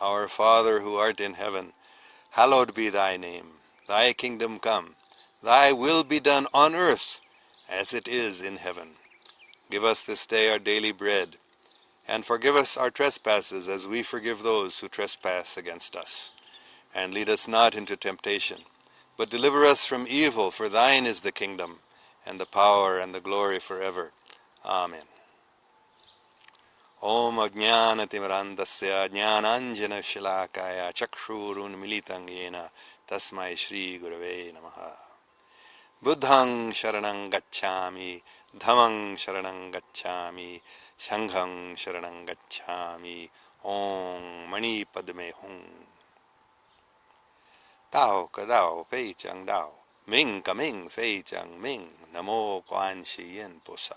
Our Father who art in heaven, hallowed be thy name. Thy kingdom come. Thy will be done on earth as it is in heaven. Give us this day our daily bread, and forgive us our trespasses as we forgive those who trespass against us. And lead us not into temptation, but deliver us from evil, for thine is the kingdom, and the power, and the glory forever. Amen. Om Ajnanatimirandasya Jnananjanashalakaya Chakshurunmilitam Yena Tasmai Shri Gurave Namaha. Buddhang Sharanang Gacchami, Dhammang Sharanang Gacchami, Sanghang Sharanang Gacchami. Om Mani Padme Hum. Dao Ka Dao Fei Chang Dao, Ming Ka Ming Fei Chang Ming, Namo Quan Shi Yin Posa.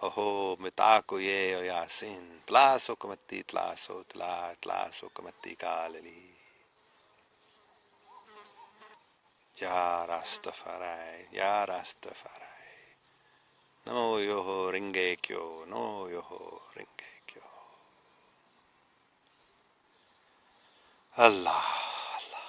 Oho mitaku ye oyasin, tlaso kamati tlaso tla, tlaso kamati kalali. Ya Rastafari, Ya Rastafari. No yoho ringe kyo, no yoho ringe kyo. Allah, Allah.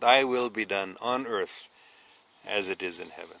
Thy will be done on earth as it is in heaven.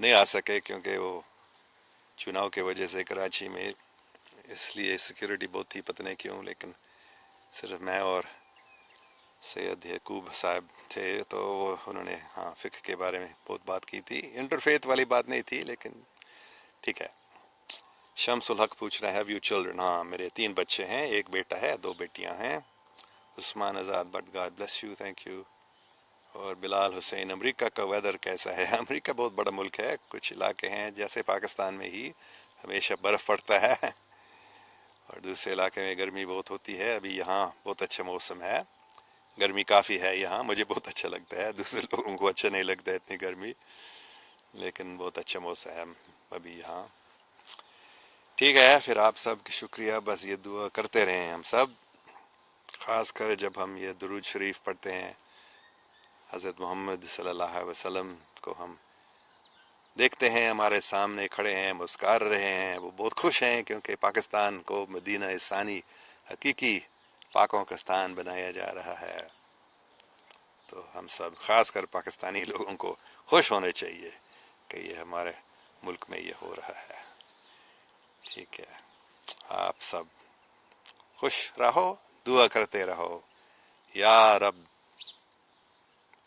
نہیں آ سکے کیونکہ وہ چناؤ کی وجہ سے کراچی میں، اس لیے سیکیورٹی بہت تھی، پتہ نہیں کیوں، لیکن صرف میں اور سید یعقوب صاحب تھے، تو انہوں نے ہاں فقہ کے بارے میں بہت بات کی تھی، انٹرفیت والی بات نہیں تھی، لیکن ٹھیک ہے۔ شمس الحق پوچھ رہے ہیں ہیو یو چلڈرن؟ ہاں میرے 3 بچے ہیں، ایک بیٹا ہے، 2 بیٹیاں ہیں۔ Usman Azad Butt God bless you, thank you. اور بلال حسین، امریکہ کا ویدر کیسا ہے؟ امریکہ بہت بڑا ملک ہے، کچھ علاقے ہیں جیسے پاکستان میں ہی ہمیشہ برف پڑتا ہے اور دوسرے علاقے میں گرمی بہت ہوتی ہے۔ ابھی یہاں بہت اچھا موسم ہے، گرمی کافی ہے یہاں، مجھے بہت اچھا لگتا ہے، دوسرے لوگوں کو اچھا نہیں لگتا ہے اتنی گرمی، لیکن بہت اچھا موسم ہے ابھی یہاں۔ ٹھیک ہے، پھر آپ سب کی شکریہ، بس یہ دعا کرتے رہیں ہم سب، خاص کر جب ہم یہ درود شریف پڑھتے ہیں حضرت محمد صلی اللہ علیہ وسلم کو، ہم دیکھتے ہیں ہمارے سامنے کھڑے ہیں، مسکر رہے ہیں، وہ بہت خوش ہیں کیونکہ پاکستان کو مدینہ ثانی، حقیقی پاکوں کا ستان بنایا جا رہا ہے۔ تو ہم سب خاص کر پاکستانی لوگوں کو خوش ہونے چاہیے کہ یہ ہمارے ملک میں یہ ہو رہا ہے۔ ٹھیک ہے، آپ سب خوش رہو، دعا کرتے رہو، یا رب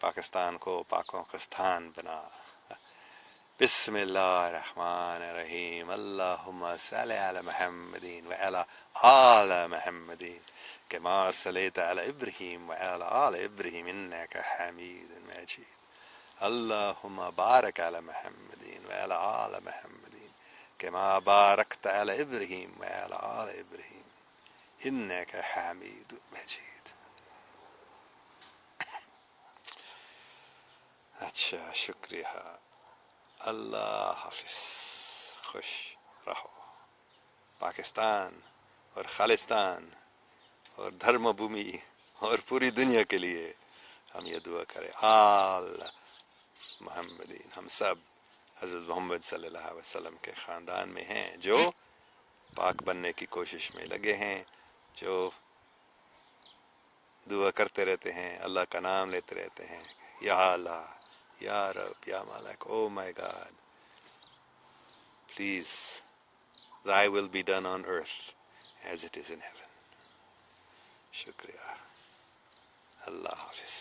پاکستان کو پاکوں کا ستان بنا۔ بسم اللہ الرحمن الرحیم، اللہم صلی علی محمد وعلی آل محمد کما صلیت علی ابراہیم وعلی آل ابراہیم انک حمید مجید، اللہم بارک علی محمد وعلی آل محمد کما بارکت علی ابراہیم وعلی آل ابراہیم انک حمید مجید۔ اچھا، شکریہ، اللہ حافظ، خوش رہو۔ پاکستان اور خالستان اور دھرم بھومی اور پوری دنیا کے لیے ہم یہ دعا کریں، آل محمدین، ہم سب حضرت محمد صلی اللہ علیہ وسلم کے خاندان میں ہیں، جو پاک بننے کی کوشش میں لگے ہیں، جو دعا کرتے رہتے ہیں، اللہ کا نام لیتے رہتے ہیں، یا اللہ، یا رب، یا مالک، oh my God, please thy will be done on earth as it is in heaven۔ شکریہ، اللہ حافظ۔